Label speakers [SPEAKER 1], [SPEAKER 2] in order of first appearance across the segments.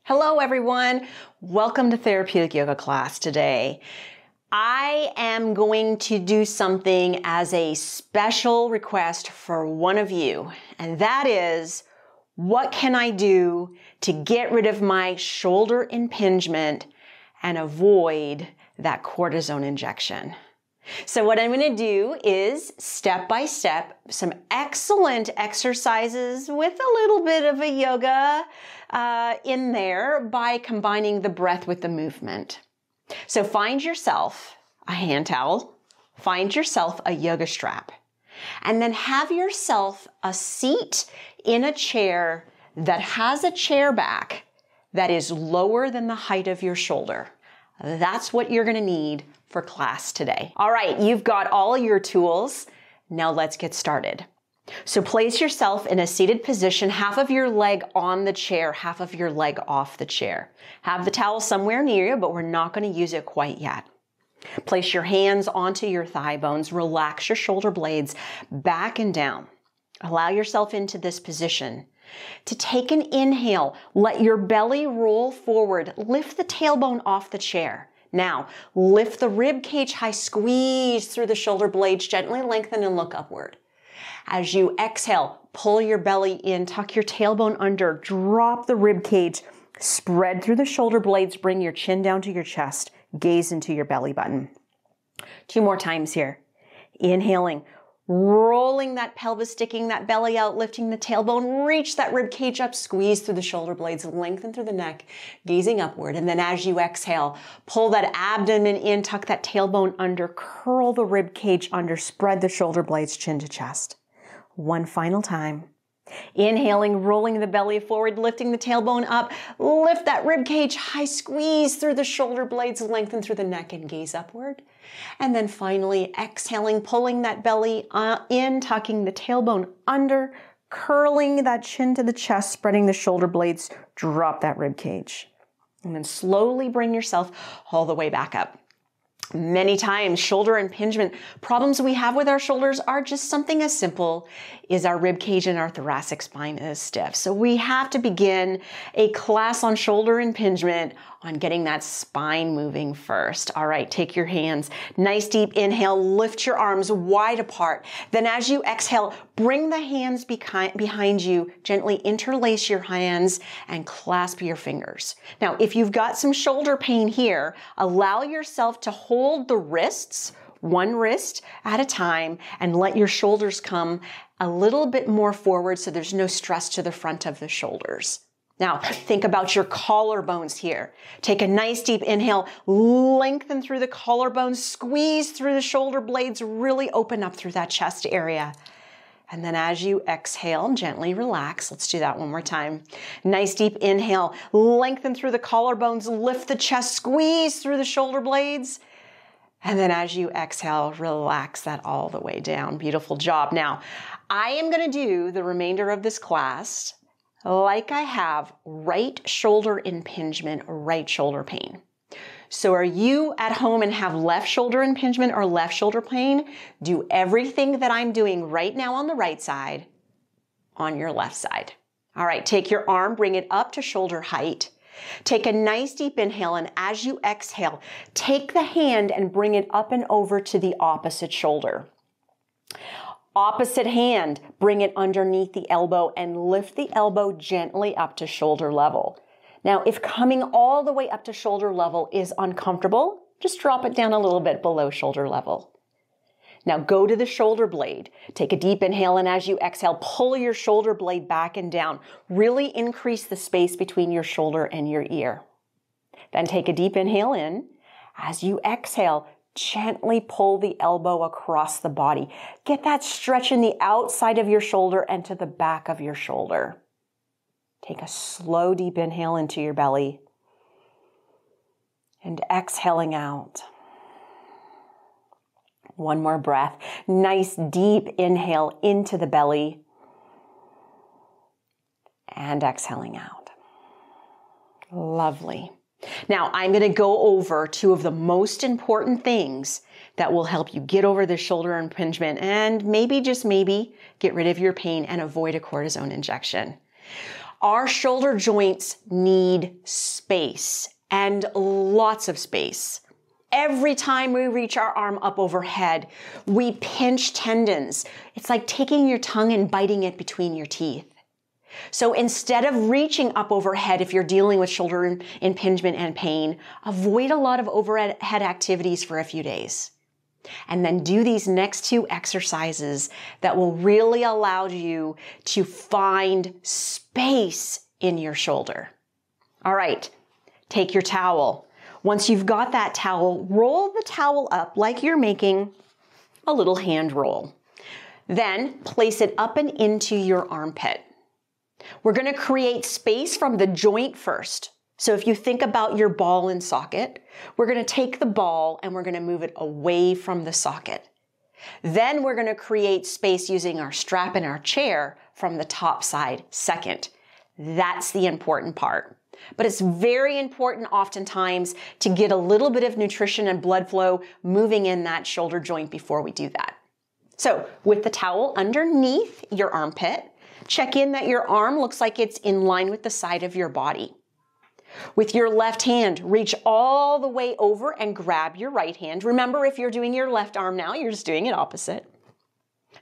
[SPEAKER 1] Hello everyone, welcome to Therapeutic Yoga class today. I am going to do something as a special request for one of you, and that is, what can I do to get rid of my shoulder impingement and avoid that cortisone injection? So what I'm going to do is step by step, some excellent exercises with a little bit of a yoga in there by combining the breath with the movement. So find yourself a hand towel, find yourself a yoga strap, and then have yourself a seat in a chair that has a chair back that is lower than the height of your shoulder. That's what you're going to need for class today. All right, you've got all your tools. Now let's get started. So place yourself in a seated position, half of your leg on the chair, half of your leg off the chair. Have the towel somewhere near you, but we're not going to use it quite yet. Place your hands onto your thigh bones, relax your shoulder blades back and down. Allow yourself into this position. To take an inhale, let your belly roll forward, lift the tailbone off the chair. Now, lift the rib cage high, squeeze through the shoulder blades, gently lengthen and look upward. As you exhale, pull your belly in, tuck your tailbone under, drop the rib cage, spread through the shoulder blades, bring your chin down to your chest, gaze into your belly button. 2 more times here. Inhaling, rolling that pelvis, sticking that belly out, lifting the tailbone, reach that rib cage up, squeeze through the shoulder blades, lengthen through the neck, gazing upward. And then as you exhale, pull that abdomen in, tuck that tailbone under, curl the rib cage under, spread the shoulder blades, chin to chest. 1 final time. Inhaling, rolling the belly forward, lifting the tailbone up, lift that rib cage high, squeeze through the shoulder blades, lengthen through the neck and gaze upward. And then finally exhaling, pulling that belly in, tucking the tailbone under, curling that chin to the chest, spreading the shoulder blades, drop that rib cage. And then slowly bring yourself all the way back up. Many times, shoulder impingement problems we have with our shoulders are just something as simple as our rib cage and our thoracic spine is stiff. So we have to begin a class on shoulder impingement on getting that spine moving first. All right, take your hands, nice deep inhale, lift your arms wide apart. Then as you exhale, bring the hands behind you, gently interlace your hands and clasp your fingers. Now, if you've got some shoulder pain here, allow yourself to hold the wrists, one wrist at a time, and let your shoulders come a little bit more forward so there's no stress to the front of the shoulders. Now, think about your collarbones here. Take a nice deep inhale, lengthen through the collarbones, squeeze through the shoulder blades, really open up through that chest area. And then as you exhale, gently relax. Let's do that one more time. Nice deep inhale, lengthen through the collarbones, lift the chest, squeeze through the shoulder blades. And then as you exhale, relax that all the way down. Beautiful job. Now, I am going to do the remainder of this class like I have right shoulder impingement, right shoulder pain. So are you at home and have left shoulder impingement or left shoulder pain? Do everything that I'm doing right now on the right side on your left side. All right, take your arm, bring it up to shoulder height. Take a nice deep inhale, and as you exhale, take the hand and bring it up and over to the opposite shoulder. Opposite hand, bring it underneath the elbow and lift the elbow gently up to shoulder level. Now, if coming all the way up to shoulder level is uncomfortable, just drop it down a little bit below shoulder level. Now go to the shoulder blade. Take a deep inhale, and as you exhale, pull your shoulder blade back and down. Really increase the space between your shoulder and your ear. Then take a deep inhale in. As you exhale, gently pull the elbow across the body. Get that stretch in the outside of your shoulder and to the back of your shoulder. Take a slow, deep inhale into your belly and exhaling out. One more breath. Nice, deep inhale into the belly and exhaling out. Lovely. Now, I'm going to go over 2 of the most important things that will help you get over the shoulder impingement and maybe, just maybe, get rid of your pain and avoid a cortisone injection. Our shoulder joints need space, and lots of space. Every time we reach our arm up overhead, we pinch tendons. It's like taking your tongue and biting it between your teeth. So instead of reaching up overhead, if you're dealing with shoulder impingement and pain, avoid a lot of overhead activities for a few days. And then do these next two exercises that will really allow you to find space in your shoulder. All right, take your towel. Once you've got that towel, roll the towel up like you're making a little hand roll. Then place it up and into your armpit. We're going to create space from the joint first. So if you think about your ball and socket, we're going to take the ball and we're going to move it away from the socket. Then we're going to create space using our strap and our chair from the top side second. That's the important part. But it's very important oftentimes to get a little bit of nutrition and blood flow moving in that shoulder joint before we do that. So with the towel underneath your armpit, check in that your arm looks like it's in line with the side of your body. With your left hand, reach all the way over and grab your right hand. Remember, if you're doing your left arm now, you're just doing it opposite.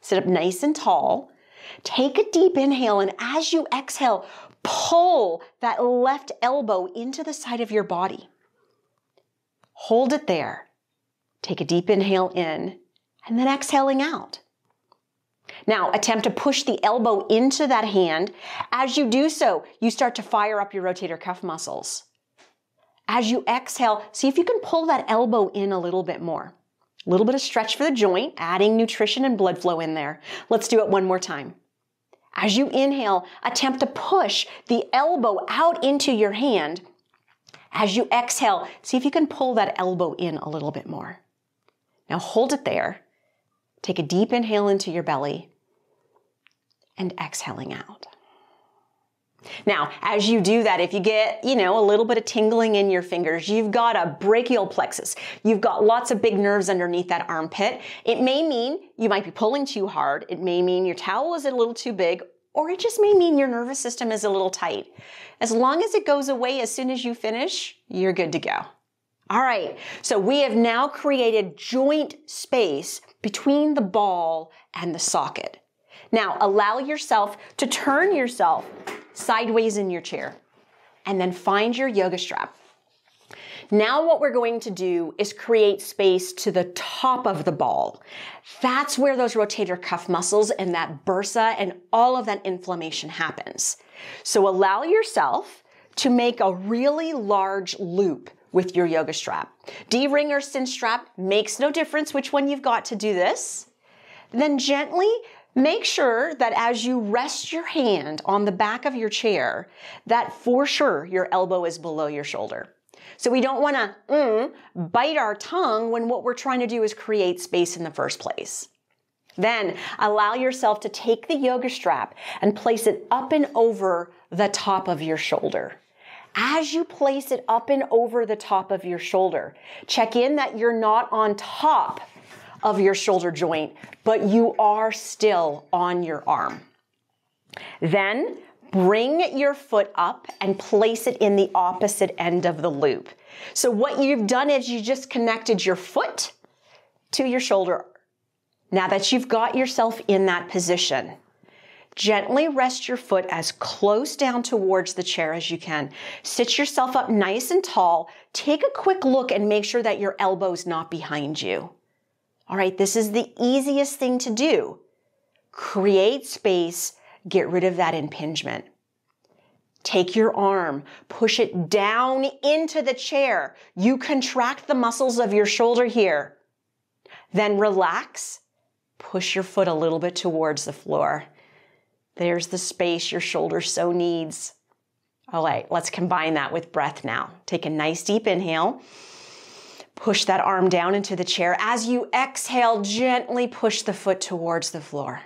[SPEAKER 1] Sit up nice and tall. Take a deep inhale, and as you exhale, pull that left elbow into the side of your body. Hold it there. Take a deep inhale in, and then exhaling out. Now, attempt to push the elbow into that hand. As you do so, you start to fire up your rotator cuff muscles. As you exhale, see if you can pull that elbow in a little bit more. A little bit of stretch for the joint, adding nutrition and blood flow in there. Let's do it one more time. As you inhale, attempt to push the elbow out into your hand. As you exhale, see if you can pull that elbow in a little bit more. Now hold it there. Take a deep inhale into your belly and exhaling out. Now, as you do that, if you get, a little bit of tingling in your fingers, you've got a brachial plexus. You've got lots of big nerves underneath that armpit. It may mean you might be pulling too hard. It may mean your towel is a little too big, or it just may mean your nervous system is a little tight. As long as it goes away as soon as you finish, you're good to go. All right, so we have now created joint space between the ball and the socket. Now, allow yourself to turn yourself sideways in your chair and then find your yoga strap. Now what we're going to do is create space to the top of the ball. That's where those rotator cuff muscles and that bursa and all of that inflammation happens. So allow yourself to make a really large loop with your yoga strap. D-ring or cinch strap, makes no difference which one you've got to do this. Then gently make sure that as you rest your hand on the back of your chair, that for sure your elbow is below your shoulder. So we don't want to bite our tongue when what we're trying to do is create space in the first place. Then allow yourself to take the yoga strap and place it up and over the top of your shoulder. As you place it up and over the top of your shoulder, check in that you're not on top of your shoulder joint, but you are still on your arm. Then bring your foot up and place it in the opposite end of the loop. So what you've done is you just connected your foot to your shoulder. Now that you've got yourself in that position, gently rest your foot as close down towards the chair as you can. Sit yourself up nice and tall. Take a quick look and make sure that your elbow's not behind you. All right, this is the easiest thing to do. Create space, get rid of that impingement. Take your arm, push it down into the chair. You contract the muscles of your shoulder here. Then relax, push your foot a little bit towards the floor. There's the space your shoulder so needs. All right, let's combine that with breath now. Take a nice deep inhale. Push that arm down into the chair. As you exhale, gently push the foot towards the floor.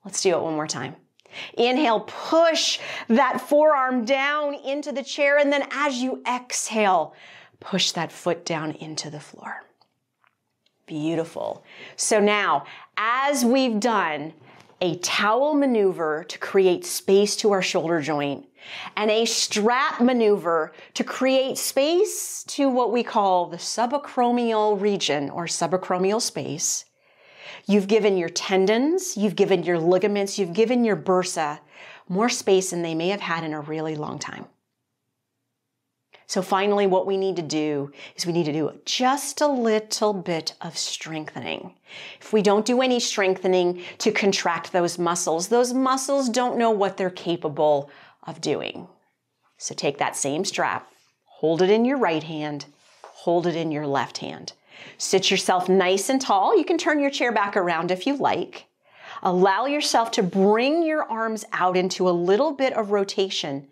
[SPEAKER 1] Let's do it one more time. Inhale, push that forearm down into the chair, and then as you exhale, push that foot down into the floor. Beautiful. So now, as we've done a towel maneuver to create space to our shoulder joint, and a strap maneuver to create space to what we call the subacromial region or subacromial space. You've given your tendons, you've given your ligaments, you've given your bursa more space than they may have had in a really long time. So finally, what we need to do is we need to do just a little bit of strengthening. If we don't do any strengthening to contract those muscles don't know what they're capable of doing. So take that same strap, hold it in your right hand, hold it in your left hand. Sit yourself nice and tall. You can turn your chair back around if you like. Allow yourself to bring your arms out into a little bit of rotation.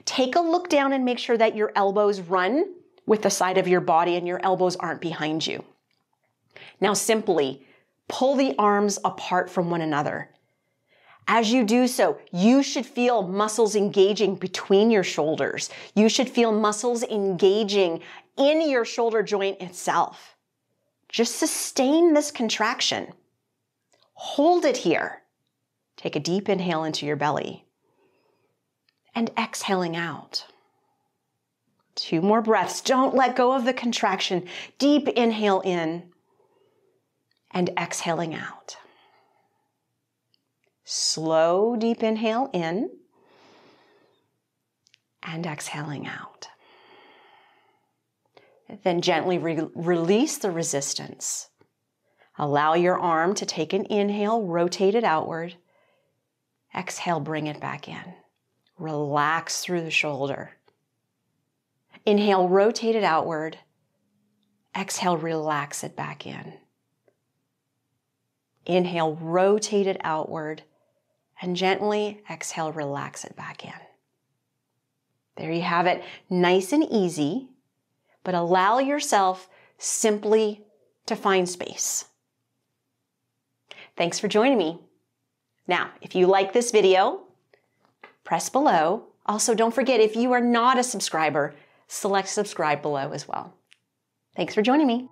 [SPEAKER 1] Take a look down and make sure that your elbows run with the side of your body and your elbows aren't behind you. Now simply pull the arms apart from one another. As you do so, you should feel muscles engaging between your shoulders. You should feel muscles engaging in your shoulder joint itself. Just sustain this contraction. Hold it here. Take a deep inhale into your belly and exhaling out. 2 more breaths. Don't let go of the contraction. Deep inhale in and exhaling out. Slow, deep inhale in and exhaling out. Then gently release the resistance. Allow your arm to take an inhale, rotate it outward. Exhale, bring it back in. Relax through the shoulder. Inhale, rotate it outward. Exhale, relax it back in. Inhale, rotate it outward. And gently exhale, relax it back in. There you have it, nice and easy, but allow yourself simply to find space. Thanks for joining me. Now, if you like this video, press below. Also, don't forget, if you are not a subscriber, select subscribe below as well. Thanks for joining me.